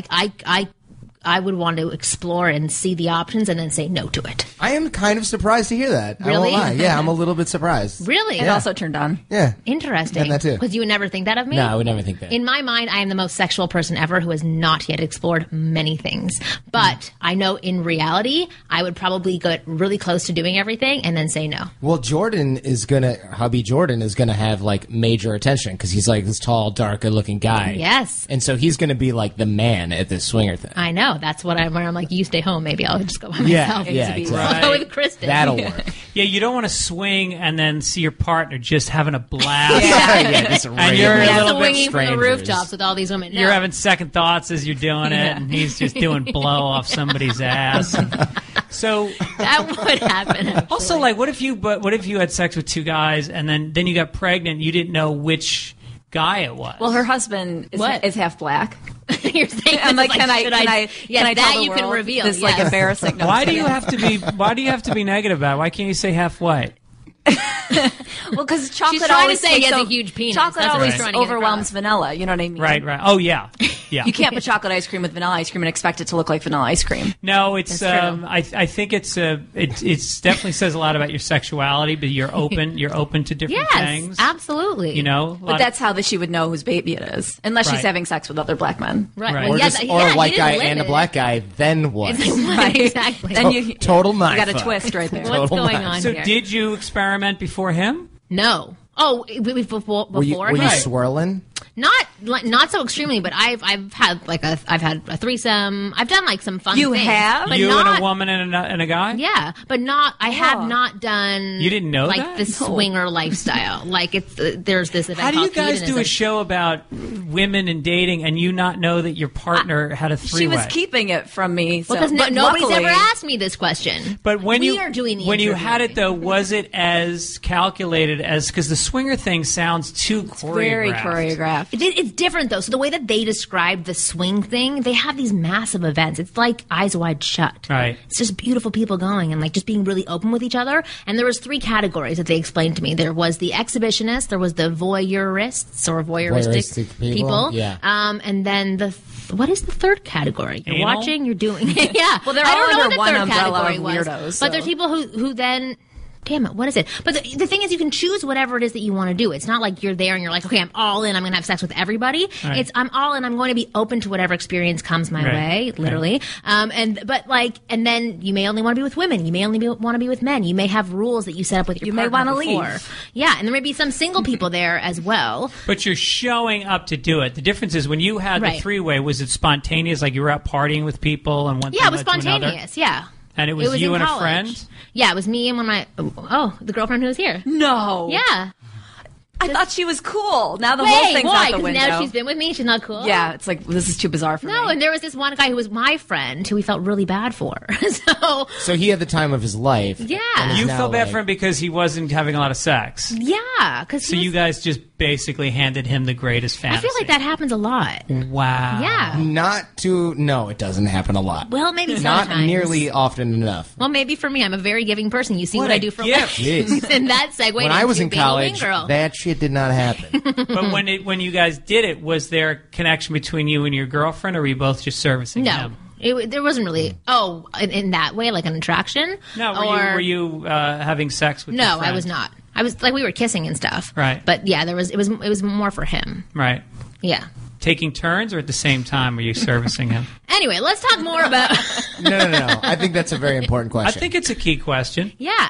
S1: I would want to explore and see the options and then say no to it.
S6: I am kind of surprised to hear that.
S1: Really?
S6: I won't lie. Yeah, I'm a little bit surprised.
S1: Really?
S5: And also turned on.
S6: Yeah.
S1: Interesting.
S6: And that too.
S1: Because you would never think that of me?
S6: No, I would never think that.
S1: In my mind, I am the most sexual person ever who has not yet explored many things. But I know in reality, I would probably get really close to doing everything and then say no.
S6: Well, hubby Jordan is gonna have like major attention because he's like this tall, dark, good-looking guy.
S1: Yes.
S6: And so he's gonna be like the man at this swinger thing.
S1: I know. oh, that's what I'm wearing. I'm like, you stay home. Maybe I'll just go by myself.
S6: Exactly.
S1: I'll go with Kristen.
S6: That'll work.
S12: Yeah, you don't want to swing and then see your partner just having a blast.
S6: Just
S12: and you're a little bit
S1: swinging from the rooftops with all these women. No.
S12: You're having second thoughts as you're doing it, and he's just doing blow off somebody's ass. So
S1: that would happen. Actually.
S12: Also, like, what if you had sex with two guys and then you got pregnant? You didn't know which guy it was.
S5: Well, her husband is half black.
S1: You're saying
S5: I'm like, can I
S1: that
S5: tell the
S1: you
S5: world
S1: can reveal
S5: this like embarrassing? No,
S12: why do you have to be negative about it? Why can't you say half white?
S5: Well, because chocolate
S1: She's trying
S5: always
S1: to say he has
S5: takes
S1: a huge penis.
S5: Chocolate
S1: That's
S5: always
S1: right.
S5: overwhelms vanilla. You know what I mean?
S12: Right. Oh yeah.
S5: You can't put chocolate ice cream with vanilla ice cream and expect it to look like vanilla ice cream.
S12: No, it's. I think it's definitely says a lot about your sexuality, but you're open. You're open to different things.
S1: Absolutely.
S12: You know,
S5: but that's how she would know whose baby it is, unless she's having sex with other black men.
S1: Right.
S6: Or, or a white guy and a black guy. Then what?
S1: Right. Exactly.
S5: Then you
S6: total mind.
S5: You got a twist right there.
S1: What's going on
S12: So
S1: here?
S12: did you experiment before him?
S1: No. Oh, before
S6: were you swirling?
S1: Not so extremely, but I've had I've had a threesome. I've done like some fun.
S5: You
S1: things,
S5: have
S1: but
S12: you
S1: not,
S12: and a woman and a guy.
S1: Yeah, but not. I have not done.
S12: You didn't know
S1: like
S12: that?
S1: the swinger lifestyle. Like it's there's this event.
S12: How do you
S1: called
S12: guys do a
S1: hedonism.
S12: show about women and dating and you not know that your partner had a three-way?
S5: She was keeping it from me. So.
S1: Because
S5: but
S1: nobody's
S5: luckily,
S1: ever asked me this question.
S12: But when
S1: we are doing the
S12: when you had
S1: interviewing.
S12: it though, was it as calculated as because the swinger thing sounds too choreographed?
S5: very choreographed.
S1: It's different though. So the way that they describe the swing thing, they have these massive events. It's like Eyes Wide Shut.
S12: Right.
S1: It's just beautiful people going and like just being really open with each other. And there was 3 categories that they explained to me. There was the exhibitionist, there was the voyeurists or voyeuristic people.
S6: Yeah.
S1: And then what is the third category? You're
S12: Anal?
S1: watching, you're doing. Yeah.
S5: Well, they're
S1: I
S5: all
S1: don't know
S5: under
S1: what the
S5: one
S1: third
S5: umbrella
S1: category
S5: of
S1: was.
S5: weirdos,
S1: But there's people who then. Damn it, what is it? But the thing is, you can choose whatever it is that you want to do. It's not like you're there and you're like, okay, I'm all in, I'm going to have sex with everybody.
S12: Right.
S1: It's, I'm all in, I'm going to be open to whatever experience comes my way, literally. And then you may only want to be with women. You may only want to be with men. You may have rules that you set up with your partner.
S5: You may want to
S1: before.
S5: leave.
S1: Yeah, and there may be some single people there as well.
S12: But you're showing up to do it. The difference is when you had the three-way, was it spontaneous? Like you were out partying with people and one thing
S1: Yeah, it was
S12: led to another?
S1: spontaneous, yeah.
S12: And it was you
S1: in
S12: and
S1: college.
S12: a friend?
S1: Yeah, it was me and the girlfriend who was here.
S5: No.
S1: Yeah.
S5: I thought she was cool. Now the whole thing's out the window.
S1: Now she's been with me. She's not cool.
S5: Yeah, it's like this is too bizarre for me.
S1: No, and there was this one guy who was my friend who we felt really bad for.
S6: So he had the time of his life.
S1: Yeah.
S12: You felt bad for him because he wasn't having a lot of sex.
S1: Yeah, because
S12: So you guys just basically handed him the greatest fantasy.
S1: I feel like that happens a lot.
S12: Wow.
S1: Yeah.
S6: No, it doesn't happen a lot.
S1: Well, maybe
S6: Not
S1: sometimes.
S6: nearly often enough.
S1: Well, maybe for me, I'm a very giving person. You see
S12: What
S1: what
S12: a
S1: I do for
S12: gift.
S1: living. And that segued
S6: When I was in
S1: into being a wing
S6: college,
S1: girl.
S6: that shit did not happen.
S12: But when you guys did it, was there a connection between you and your girlfriend, or were you both just servicing
S1: No.
S12: him?
S1: There wasn't really. In that way, like an attraction.
S12: No, were you having sex with?
S1: No,
S12: your friend?
S1: I was not. I was like we were kissing and stuff.
S12: Right.
S1: But yeah, it was more for him.
S12: Right.
S1: Yeah.
S12: Taking turns, or at the same time were you servicing him?
S1: Anyway, let's talk more about.
S6: No. I think that's a very important
S12: I
S6: question.
S12: think it's a key question.
S1: Yeah.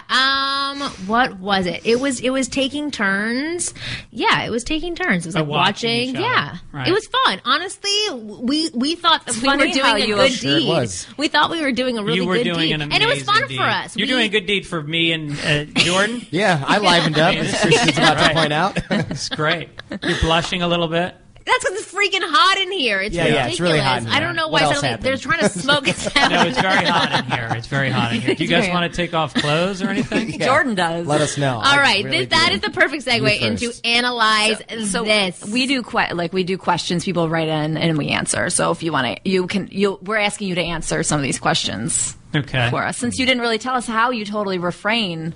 S1: What was it? It was taking turns. Yeah, it was taking turns. It was like
S12: watching each other.
S1: Yeah.
S12: Right.
S1: It was fun. Honestly, we thought that we were
S5: funny how
S1: doing a
S5: you
S1: good
S6: Sure it
S1: deed.
S6: was.
S1: We thought we were doing a really
S12: You were
S1: good
S12: doing
S1: deed.
S12: an amazing
S1: And it was fun
S12: deed.
S1: for us.
S12: You're doing a good deed for me and Jordan.
S6: Yeah, I livened up, as Kristen's about to point out.
S12: It's great. You're blushing a little bit.
S1: That's because it's freaking hot in here. It's
S6: Yeah,
S1: ridiculous.
S6: it's really hot in
S1: I
S6: here.
S1: don't know
S6: What
S1: why
S6: else
S1: suddenly
S6: happened?
S1: they're trying to smoke us out.
S12: No, it's very hot in here. It's very hot in here. Do you guys want to take off clothes or anything?
S6: Yeah.
S5: Jordan does.
S6: Let us know.
S1: All right, that is the perfect segue
S6: You
S1: into
S6: first.
S1: analyze this.
S5: We do we do questions. People write in and we answer. So if you want to, we're asking you to answer some of these questions
S12: Okay.
S5: for us. Since you didn't really tell us how you totally refrain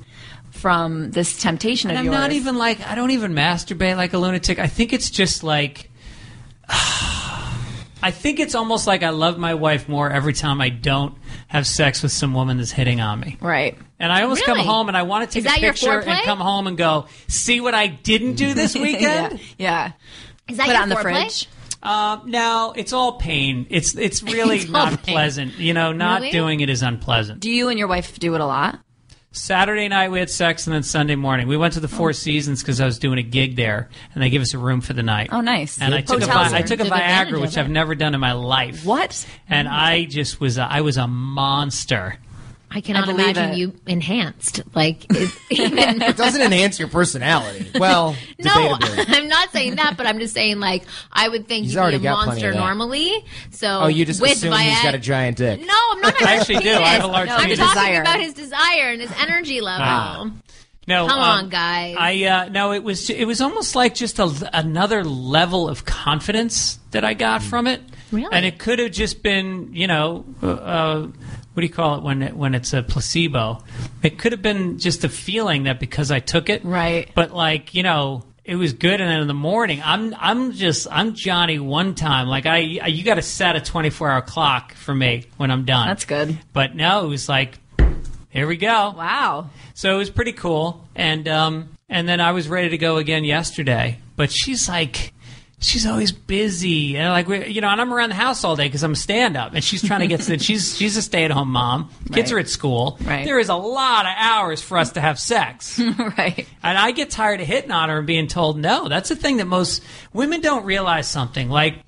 S5: from this temptation
S12: And
S5: of
S12: I'm
S5: yours.
S12: not even I don't even masturbate like a lunatic. I think it's just like, I think it's almost like I love my wife more every time I don't have sex with some woman that's hitting on me.
S5: Right.
S12: And I always come
S1: Really?
S12: home and I want to take
S1: Is that
S12: a
S1: your
S12: picture
S1: foreplay?
S12: and come home and go, see what I didn't do this weekend?
S5: Yeah.
S1: Is that
S5: Put
S1: your
S5: it on the
S1: foreplay?
S5: fridge.
S12: No, it's all pain. It's really
S1: It's all
S12: not
S1: pain.
S12: pleasant. Not
S1: Really?
S12: doing it is unpleasant.
S5: Do you and your wife do it a lot?
S12: Saturday night we had sex, and then Sunday morning we went to the Four Seasons because I was doing a gig there, and they give us a room for the night.
S5: Oh, nice!
S12: And I took a Viagra, which I've never done in my life.
S5: What?
S12: And I was a monster.
S1: I cannot imagine you enhanced. Like,
S6: it doesn't enhance your personality. Well,
S1: no,
S6: debatably.
S1: I'm not saying that, but I'm just saying, like, I would think you'd be a monster normally. So,
S6: you just assume he's got a giant dick.
S1: No, I'm not.
S12: I actually do. I have a large
S1: I'm
S12: penis.
S1: talking about his desire and his energy level.
S12: No,
S1: come on, guys.
S12: No, it was almost like just another level of confidence that I got from it.
S1: Really?
S12: And it could have just been, what do you call it when it's a placebo? It could have been just a feeling that because I took it,
S5: right?
S12: But it was good. And then in the morning, I'm Johnny one time. Like you got to set a 24-hour clock for me when I'm done.
S5: That's good.
S12: But no, it was like, here we go.
S5: Wow.
S12: So it was pretty cool. And then I was ready to go again yesterday. But she's always busy, and and I'm around the house all day because I'm a stand-up, and she's trying to get. She's a stay-at-home mom. Kids are at school.
S5: Right.
S12: There is a lot of hours for us to have sex.
S5: Right.
S12: And I get tired of hitting on her and being told no. That's the thing that most women don't realize. Something like,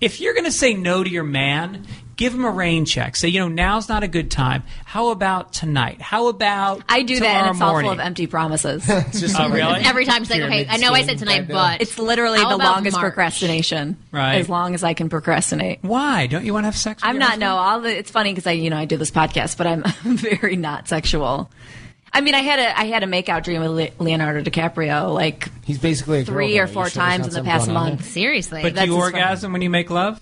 S12: if you're going to say no to your man, give him a rain check. Say, now's not a good time. How about tonight? How about
S5: I do that, and it's all
S12: morning?
S5: full of empty promises.
S12: Oh, really?
S1: Every time she's like, okay, I know I said tonight, but
S5: it's literally the longest procrastination.
S12: Right.
S5: As long as I can procrastinate.
S12: Why? Don't you want to have sex with
S5: I'm
S12: your
S5: not,
S12: husband?
S5: no. It's funny because I do this podcast, but I'm very not sexual. I mean, I had a makeout dream with Leonardo DiCaprio, like
S6: he's basically a
S5: 3 or 4 times in the past month.
S1: Seriously.
S12: But do you orgasm when you make love?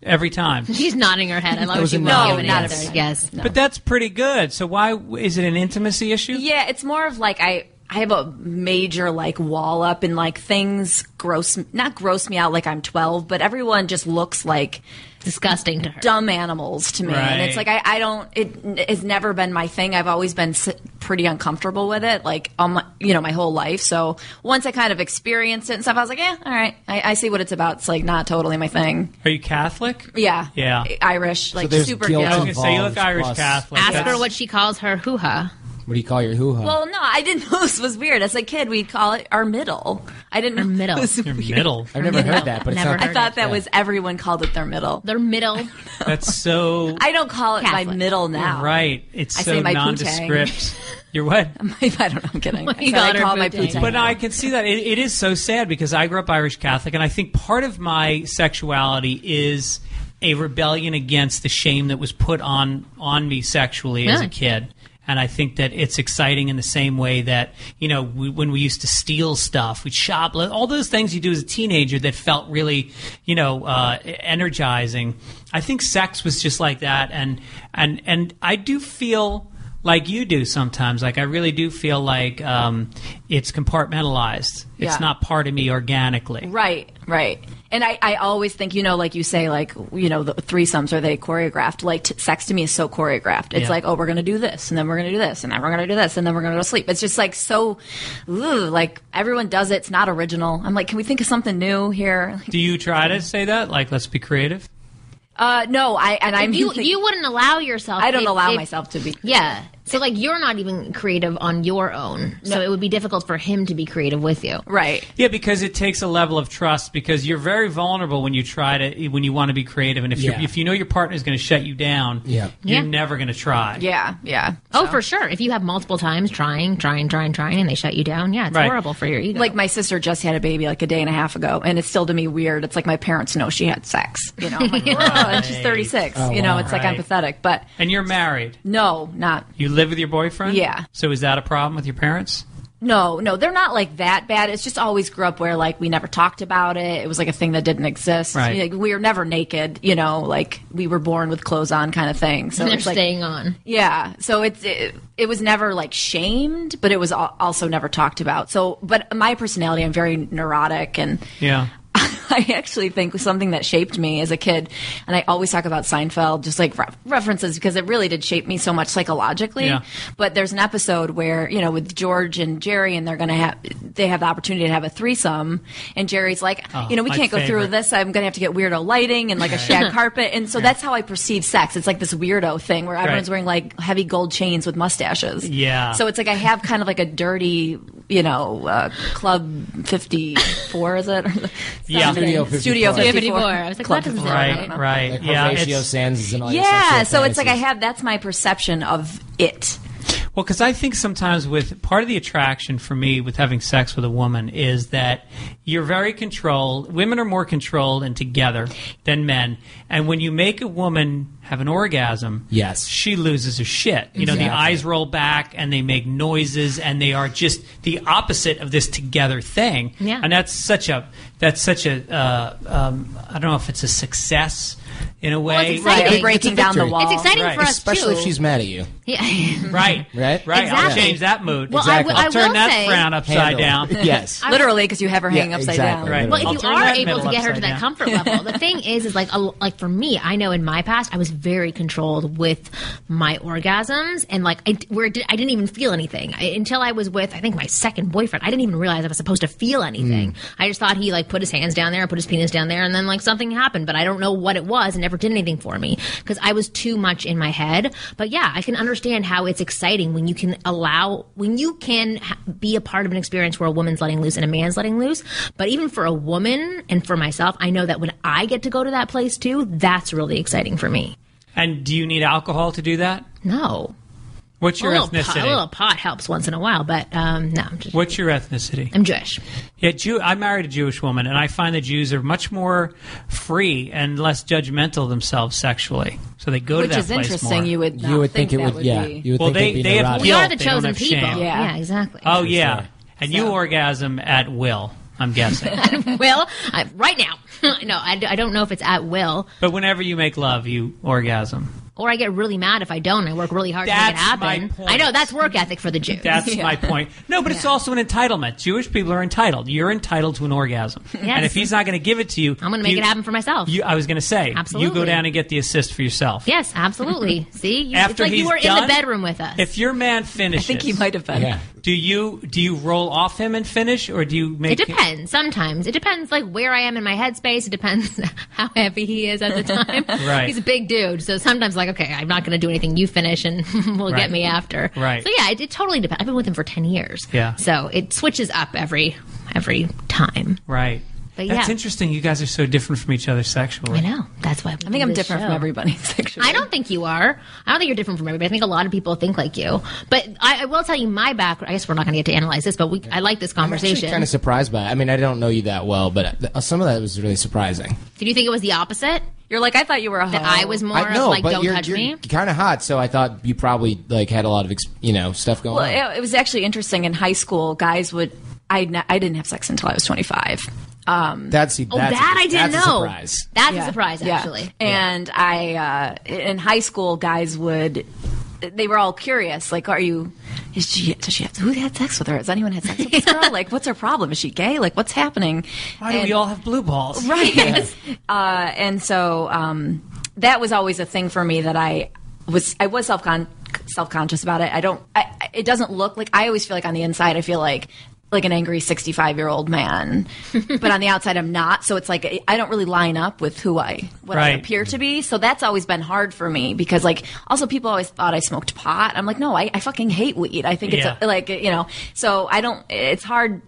S12: Every time.
S1: She's nodding her head. I love it.
S5: No, not every time.
S1: Yes.
S12: But that's pretty good. So why is it an intimacy issue?
S5: Yeah, it's more of like I have a major wall up, and things not gross me out like I'm 12, but everyone just looks like
S1: disgusting to her.
S5: Dumb animals to me.
S12: Right.
S5: And it's like I don't, it has never been my thing. I've always been pretty uncomfortable with it, my whole life. So once I kind of experienced it and stuff, I was like, all right, I see what it's about. It's not totally my thing.
S12: Are you Catholic?
S5: Yeah.
S12: Yeah.
S5: Irish,
S6: so
S5: super
S6: guilt.
S12: I was going to say, you look Irish Catholic.
S1: Ask her what she calls her hoo-ha.
S6: What do you call your hoo-ha?
S5: Well, no, I didn't know this was weird. As a kid, we'd call it our middle. I didn't know
S1: middle.
S5: It was
S12: Your
S5: weird.
S12: middle.
S6: I've never heard that, but
S5: I thought that was everyone called it their middle.
S1: Their middle.
S12: That's so...
S5: I don't call it
S1: Catholic.
S5: my middle now.
S12: Right. It's
S5: I
S12: so
S5: say my
S12: nondescript. You're what?
S5: I don't know. I'm kidding.
S1: You
S5: I
S1: got
S5: call
S1: her
S5: my
S1: poo-tang.
S5: poo-tang.
S12: But no, I can see that. It is so sad because I grew up Irish Catholic, and I think part of my sexuality is a rebellion against the shame that was put on me sexually as a kid. And I think that it's exciting in the same way that, when we used to steal stuff, we'd shop, all those things you do as a teenager that felt really, energizing. I think sex was just like that. And I do feel like you do sometimes. Like, I really do feel like it's compartmentalized. It's not part of me organically.
S5: Right. And I always think, like you say, the threesomes, are they choreographed? Sex to me is so choreographed. It's we're going to do this, and then we're going to do this, and then we're going to do this, and then we're going to go to sleep. It's just so, everyone does it. It's not original. I'm like, can we think of something new here?
S12: Do you try to say that? Let's be creative?
S5: No,
S1: You wouldn't allow yourself.
S5: I don't allow myself to be creative.
S1: Yeah. So, you're not even creative on your own. So it would be difficult for him to be creative with you.
S5: Right.
S12: Yeah, because it takes a level of trust, because you're very vulnerable when you when you want to be creative. And if you know your partner is going to shut you down, you're never going to try.
S5: Yeah.
S1: Oh, for sure. If you have multiple times trying, and they shut you down, it's horrible for your ego.
S5: My sister just had a baby a day and a half ago, and it's still to me weird. It's my parents know she had sex. I'm like, and she's 36.
S6: Oh,
S5: wow. It's I'm pathetic. But
S12: And you're married?
S5: No, not.
S12: You live with your boyfriend?
S5: Yeah.
S12: So is that a problem with your parents?
S5: No, they're not that bad. It's just always grew up where we never talked about it. It was a thing that didn't exist.
S12: Right.
S5: We were never naked. We were born with clothes on, kind of thing. So
S1: and they're
S5: it's
S1: staying on.
S5: Yeah. So it was never shamed, but it was also never talked about. So, but my personality, I'm very neurotic, and
S12: yeah.
S5: I actually think something that shaped me as a kid, and I always talk about Seinfeld, just like references, because it really did shape me so much psychologically. Yeah. But there's an episode where, with George and Jerry, and they have the opportunity to have a threesome, and Jerry's like, we can't go through this. I'm going to have to get weirdo lighting and like a shag carpet. And so that's how I perceive sex. It's like this weirdo thing where everyone's wearing like heavy gold chains with mustaches.
S12: Yeah.
S5: So it's like I have kind of like a dirty, Club 54, is it?
S12: Yeah.
S5: Studio 54.
S1: I was like, that doesn't sound
S12: right.
S6: Like
S12: yeah.
S6: Horatio Sands and all your
S5: Yeah.
S6: sexual
S5: So it's like
S6: fantasies.
S5: that's my perception of it.
S12: Well, because I think sometimes with part of the attraction for me with having sex with a woman is that you're very controlled. Women are more controlled and together than men. And when you make a woman have an orgasm,
S6: yes,
S12: she loses her shit.
S6: Exactly.
S12: The eyes roll back and they make noises and they are just the opposite of this together thing.
S1: Yeah.
S12: And that's such a I don't know if it's a success in a way.
S1: Well, it's exciting.
S5: Breaking down the wall.
S1: It's exciting for us,
S6: especially
S1: too.
S6: if she's mad at you.
S1: Yeah.
S12: Right.
S1: Exactly.
S12: I'll change that mood.
S1: Well,
S6: exactly.
S12: I'll turn
S1: will
S12: that
S1: say,
S12: frown upside down.
S6: Yes.
S5: Literally, because you have her hanging upside
S6: exactly.
S5: down.
S12: Right.
S1: Well, if
S12: I'll
S1: you
S12: turn
S1: are
S12: that
S1: able to
S12: middle
S1: get her to
S12: upside
S1: that
S12: down.
S1: comfort level, the thing is like for me, I know in my past I was very controlled with my orgasms, and I didn't even feel anything until I was with, I think, my second boyfriend. I didn't even realize I was supposed to feel anything. I just thought he put his hands down there, put his penis down there, and then something happened, but I don't know what it was, and never did anything for me because I was too much in my head. But yeah, I can understand how it's exciting when you can be a part of an experience where a woman's letting loose and a man's letting loose. But even for a woman and for myself, I know that when I get to go to that place too, that's really exciting for me.
S12: And do you need alcohol to do that?
S1: No.
S12: What's your ethnicity?
S1: A little pot helps once in a while, but no. I'm just,
S12: What's your ethnicity?
S1: I'm Jewish.
S12: Yeah, I married a Jewish woman, and I find that Jews are much more free and less judgmental of themselves sexually. So they go to that place more.
S5: Which is interesting. You would think it would be.
S6: You would think
S12: they have
S1: we are the
S12: They
S1: chosen
S12: don't have
S1: people.
S12: shame.
S1: Yeah, exactly.
S12: Oh, yeah. And you orgasm at will, I'm guessing.
S1: Will? Right now. No, I don't know if it's at will.
S12: But whenever you make love, you orgasm.
S1: Or I get really mad if I don't. I work really hard to make it happen.
S12: My point.
S1: I know, that's work ethic for the Jews.
S12: That's my point. No, but it's also an entitlement. Jewish people are entitled. You're entitled to an orgasm.
S1: Yes.
S12: And if he's not going to give it to you...
S1: I'm going to make it happen for myself.
S12: I was going to say,
S1: absolutely.
S12: You go down and get the assist for yourself.
S1: Yes, absolutely. See?
S12: After
S1: it's like you were in the bedroom with us.
S12: If your man finishes...
S5: I think he might have been.
S6: Yeah.
S12: Do you roll off him and finish, or do you make...
S1: It depends. Sometimes. It depends where I am in my headspace. It depends how heavy he is at the time.
S12: Right.
S1: He's a big dude, so sometimes okay, I'm not going to do anything. You finish and we'll get me after.
S12: Right.
S1: So yeah, it totally depends. I've been with him for 10 years.
S12: Yeah.
S1: So it switches up every time.
S12: Right.
S1: But
S12: That's
S1: yeah.
S12: interesting. You guys are so different from each other sexually.
S1: I know. That's why
S5: I think I'm different from everybody sexually.
S1: I don't think you are. I don't think you're different from everybody. I think a lot of people think like you. But I will tell you my background. I guess we're not going to get to analyze this, but I like this conversation.
S6: I'm actually kind of surprised by it. I mean, I don't know you that well, but some of that was really surprising.
S1: Did you think it was the opposite?
S5: You're like, I thought you were a hoe.
S1: That I was more
S6: I know,
S1: of
S6: but
S1: don't
S6: you're
S1: touch me?
S6: kind of hot, so I thought you probably had a lot of stuff going on.
S5: Well, it was actually interesting. In high school, guys would... I didn't have sex until I was 25.
S6: That's
S1: I didn't know.
S6: A surprise.
S1: That's a surprise, actually.
S5: Yeah. And I, in high school, guys they were all curious. Like, who had sex with her? Has anyone had sex with this girl? What's her problem? Is she gay? What's happening?
S12: Why do we all have blue balls?
S5: Right. Yes. And so that was always a thing for me that I was self-conscious about it. It doesn't look like, I always feel like on the inside, I feel like an angry 65-year-old man, but on the outside I'm not. So it's like I don't really line up with I appear to be. So that's always been hard for me because also people always thought I smoked pot. I'm like, no, I fucking hate weed. I think it's so I don't. It's hard.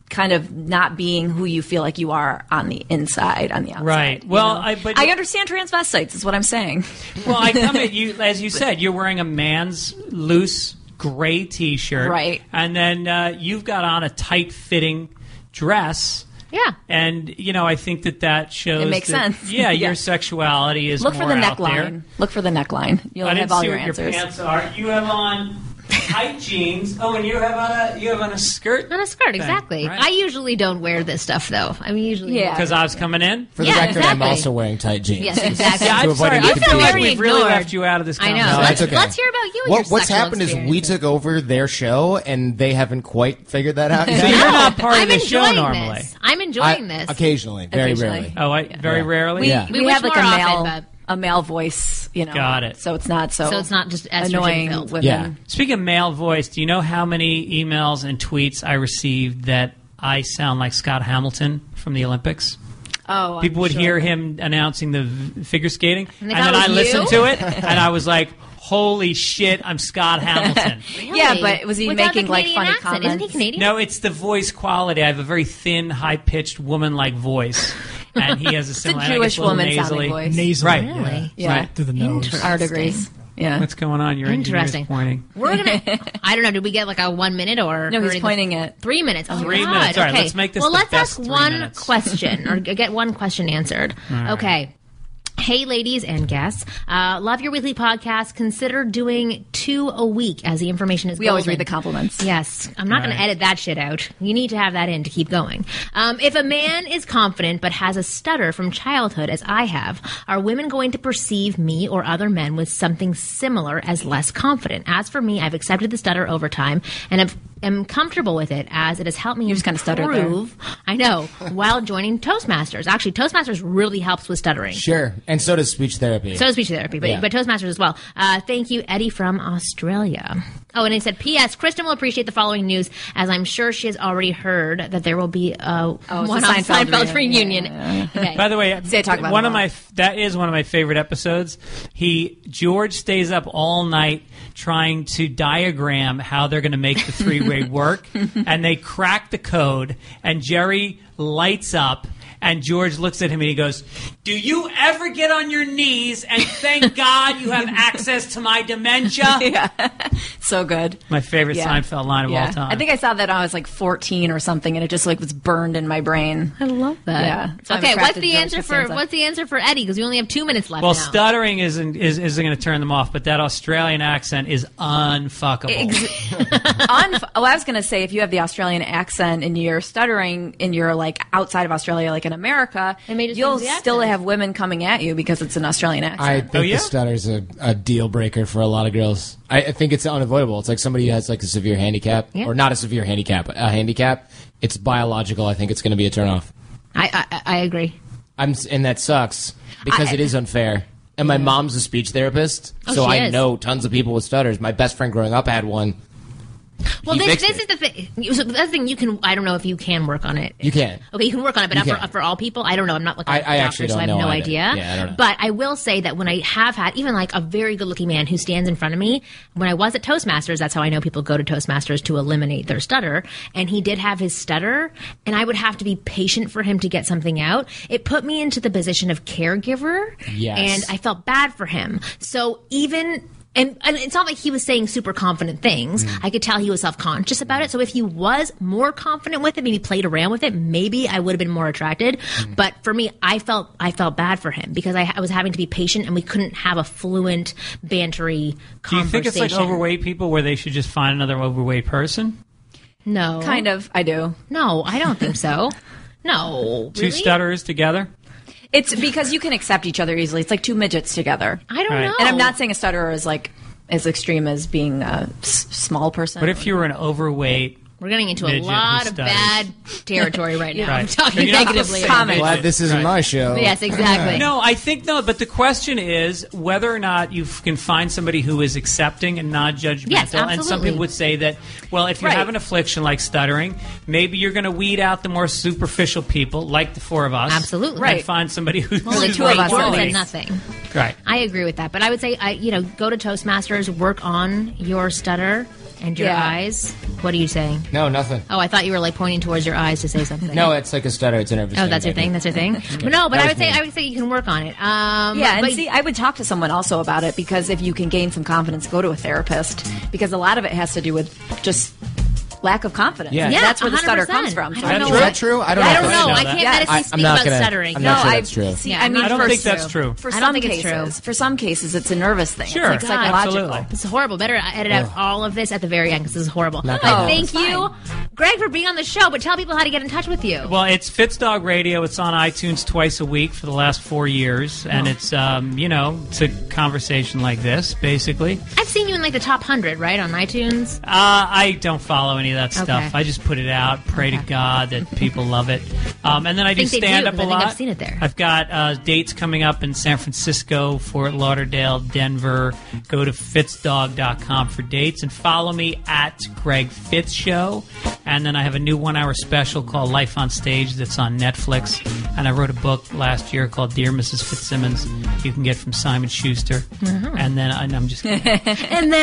S5: Kind of not being who you feel like you are on the inside, on the outside.
S12: Right. Well,
S5: I understand transvestites. Is what I'm saying.
S12: Well, I come at you as you said. You're wearing a man's loose gray T-shirt,
S5: right?
S12: And then you've got on a tight-fitting dress.
S1: Yeah.
S12: And I think that shows.
S5: It makes sense.
S12: Yeah, your sexuality is
S5: look
S12: more
S5: for the
S12: out
S5: neckline.
S12: there.
S5: Look for the neckline. You'll have all your answers.
S12: Your pants are. You have on. tight jeans. Oh, and you have on a skirt.
S1: On a skirt, exactly.
S12: Right.
S1: I usually don't wear this stuff though. I mean, usually
S12: because I was coming in.
S6: For the record, I'm also wearing tight jeans.
S1: Yes, exactly.
S12: Yeah, I'm sorry. I feel like we've really left you out of this
S1: I
S12: conversation.
S1: know. Let's hear about you. And
S6: What's happened is we took over their show, and they haven't quite figured that out yet.
S12: So you're not part of the show normally.
S1: I'm enjoying this.
S6: Occasionally, very rarely.
S12: Oh, very rarely.
S5: We have like a male voice,
S12: Got it.
S5: So it's not so
S1: it's not just
S5: annoying
S1: filled.
S5: women.
S6: Yeah.
S12: Speaking of male voice, do you know how many emails and tweets I received that I sound like Scott Hamilton from the Olympics?
S5: Oh,
S12: people would
S5: sure.
S12: hear him announcing the figure skating,
S1: and
S12: then I listened to it, and I was like, "Holy shit, I'm Scott Hamilton."
S1: Really?
S5: Yeah, but was he making like funny
S1: accent?
S5: comments?
S1: Isn't he Canadian?
S12: No, it's the voice quality. I have a very thin, high-pitched, woman-like voice, and he has a similar.
S5: It's a Jewish woman
S12: nasally
S5: sounding voice.
S4: Nasally,
S12: right?
S1: Really?
S5: Yeah.
S12: Right.
S4: Through the nose.
S5: I would agree. Yeah.
S12: What's going on? Your
S1: Interesting.
S12: engineer's pointing.
S1: We're gonna. I don't know. Did we get like a 1 minute or?
S5: No, he's
S1: or
S5: pointing at
S1: 3 minutes. Oh,
S12: 3
S1: God.
S12: minutes. All right,
S1: okay.
S12: let's make this.
S1: Well,
S12: the
S1: let's
S12: best
S1: ask
S12: 3
S1: one
S12: minutes.
S1: question or get one question answered.
S12: right.
S1: Okay. Hey, ladies and guests. Love your weekly podcast. Consider doing 2 a week as the information is
S5: We always
S1: golden.
S5: read the compliments.
S1: Yes. I'm not going to edit that shit out. You need to have that in to keep going. If a man is confident but has a stutter from childhood, as I have, are women going to perceive me or other men with something similar as less confident? As for me, I've accepted the stutter over time and am comfortable with it as it has helped me
S5: just kinda stuttered there.
S1: improve. I know. While joining Toastmasters. Actually, Toastmasters really helps with stuttering.
S6: Sure, and so does speech therapy.
S1: So does speech therapy, but Toastmasters as well. Thank you, Eddie from Australia. Oh, and he said, P.S. Kristen will appreciate the following news, as I'm sure she has already heard that there will be one Seinfeld reunion.
S5: Yeah.
S1: Okay.
S12: By the way,
S5: talk about
S12: one
S5: it
S12: of my that is one of my favorite episodes. George stays up all night trying to diagram how they're going to make the three-way work, and they crack the code, and Jerry lights up. And George looks at him and he goes, "Do you ever get on your knees and thank God you have access to my dementia?"
S5: Yeah. So good.
S12: My favorite Seinfeld line of all time.
S5: I think I saw that when I was like 14 or something, and it just like was burned in my brain.
S1: I love that.
S5: Yeah. So
S1: Okay,
S5: I'm
S1: what's
S5: attracted
S1: the
S5: to
S1: answer
S5: George
S1: for
S5: Costanza.
S1: Eddie? Because we only have 2 minutes left
S12: well,
S1: now.
S12: stuttering isn't going to turn them off, but that Australian accent is unfuckable.
S5: I was going to say, if you have the Australian accent and you're stuttering and you're like outside of Australia, like in America, you'll still have women coming at you because it's an Australian accent.
S6: I think the stutter's a deal breaker for a lot of girls. I think it's unavoidable. It's like somebody who has like a severe handicap, or not a severe handicap, a handicap. It's biological. I think it's going to be a turnoff.
S1: I agree.
S6: And that sucks because it is unfair. And my mom's a speech therapist, so I know tons of people with stutters. My best friend growing up had one.
S1: Well, this is the thing. So that's the thing. You can. I don't know if you can work on it.
S6: You can.
S1: Okay, you can work on it, but not for all people. I don't know. I'm not like a doctor, so I have no idea.
S6: Yeah, I don't know.
S1: But I will say that when I have had even like a very good-looking man who stands in front of me, when I was at Toastmasters, that's how I know people go to Toastmasters to eliminate their stutter. And he did have his stutter, and I would have to be patient for him to get something out. It put me into the position of caregiver, and I felt bad for him. So even. And it's not like he was saying super confident things. I could tell he was self-conscious about it. So if he was more confident with it, maybe played around with it, maybe I would have been more attracted. But for me, I felt bad for him because I was having to be patient and we couldn't have a fluent, bantery conversation.
S12: Do you think it's like overweight people where they should just find another overweight person?
S1: No.
S5: Kind of. I do.
S1: No, I don't think so. No.
S12: Two stutterers together?
S5: It's because you can accept each other easily. It's like two midgets together.
S1: I don't know.
S5: And I'm not saying a stutterer is like as extreme as being a small person.
S12: But if you were an overweight...
S1: We're getting into a lot of bad territory right now.
S12: Right.
S1: I'm talking negatively.
S6: I'm glad this isn't my show.
S1: Yes, exactly.
S12: No, I think but the question is whether or not you can find somebody who is accepting and non-judgmental.
S1: Yes,
S12: and some people would say that, well, if you have an affliction like stuttering, maybe you're going to weed out the more superficial people, like the four of us.
S1: Absolutely.
S12: And find somebody who's
S1: the two of us said nothing.
S12: Right.
S1: I agree with that. But I would say, go to Toastmasters, work on your stutter and your eyes. What are you saying?
S6: No, nothing.
S1: Oh, I thought you were like pointing towards your eyes to say something.
S6: No, it's like a stutter. It's a nervous
S1: Oh, that's your thing. That's your thing. But no, but I would say you can work on it.
S5: I would talk to someone also about it because if you can gain some confidence, go to a therapist because a lot of it has to do with just lack of confidence.
S1: Yeah,
S5: that's where the
S1: 100%.
S5: stutter comes from.
S1: I don't know.
S6: Is that true? I don't know.
S1: I don't know. I can't medically speak about stuttering.
S6: I'm not sure that's true.
S5: See,
S12: I don't think that's true.
S5: For
S1: I don't
S5: some
S1: think it's
S5: cases,
S1: true.
S5: for some cases, it's a nervous thing.
S12: Sure,
S5: it's like psychological.
S12: absolutely.
S1: It's horrible. Better edit out all of this at the very end because this is horrible.
S6: Not
S1: But
S6: gonna
S1: thank you, Greg, for being on the show. But tell people how to get in touch with you.
S12: Well, it's Fitz Dog Radio. It's on iTunes twice a week for the last 4 years, and it's it's a conversation like this, basically.
S1: I've seen you in like the top 100, right, on iTunes.
S12: I don't follow any of that stuff.
S1: Okay.
S12: I just put it out. Pray to God that people love it. And then I do
S1: think they
S12: stand
S1: do,
S12: up a
S1: 'cause I
S12: lot.
S1: think I've seen it there.
S12: I've got dates coming up in San Francisco, Fort Lauderdale, Denver. Go to fitzdog.com for dates and follow me at Greg Fitz Show. And then I have a new 1-hour special called Life on Stage that's on Netflix. And I wrote a book last year called Dear Mrs. Fitzsimmons. You can get from Simon Schuster. And then I'm just kidding.
S1: and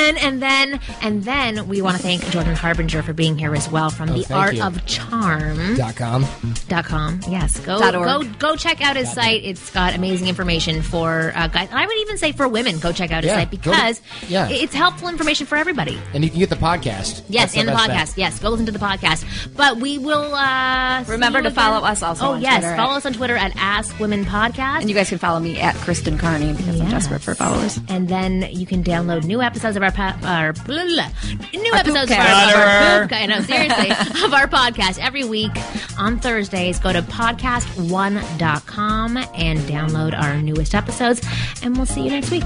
S1: then we want to thank Jordan Harbinger for being here as well from the Art of Charm.
S6: .com.
S1: Yes, go check out his site. It's got amazing information for guys. I would even say for women, go check out his site because it's helpful information for everybody.
S6: And you can get the podcast.
S1: Yes, and the podcast. Yes, go listen to the podcast. But we will
S5: remember to follow us also.
S1: Oh
S5: on
S1: yes,
S5: Twitter
S1: follow us on Twitter at Ask Women Podcast,
S5: and you guys can follow me at Kristen Carney because I'm desperate for followers.
S1: And then you can download new episodes of our of our podcast every week on Thursdays. Go to podcast1.com and download our newest episodes, and we'll see you next week.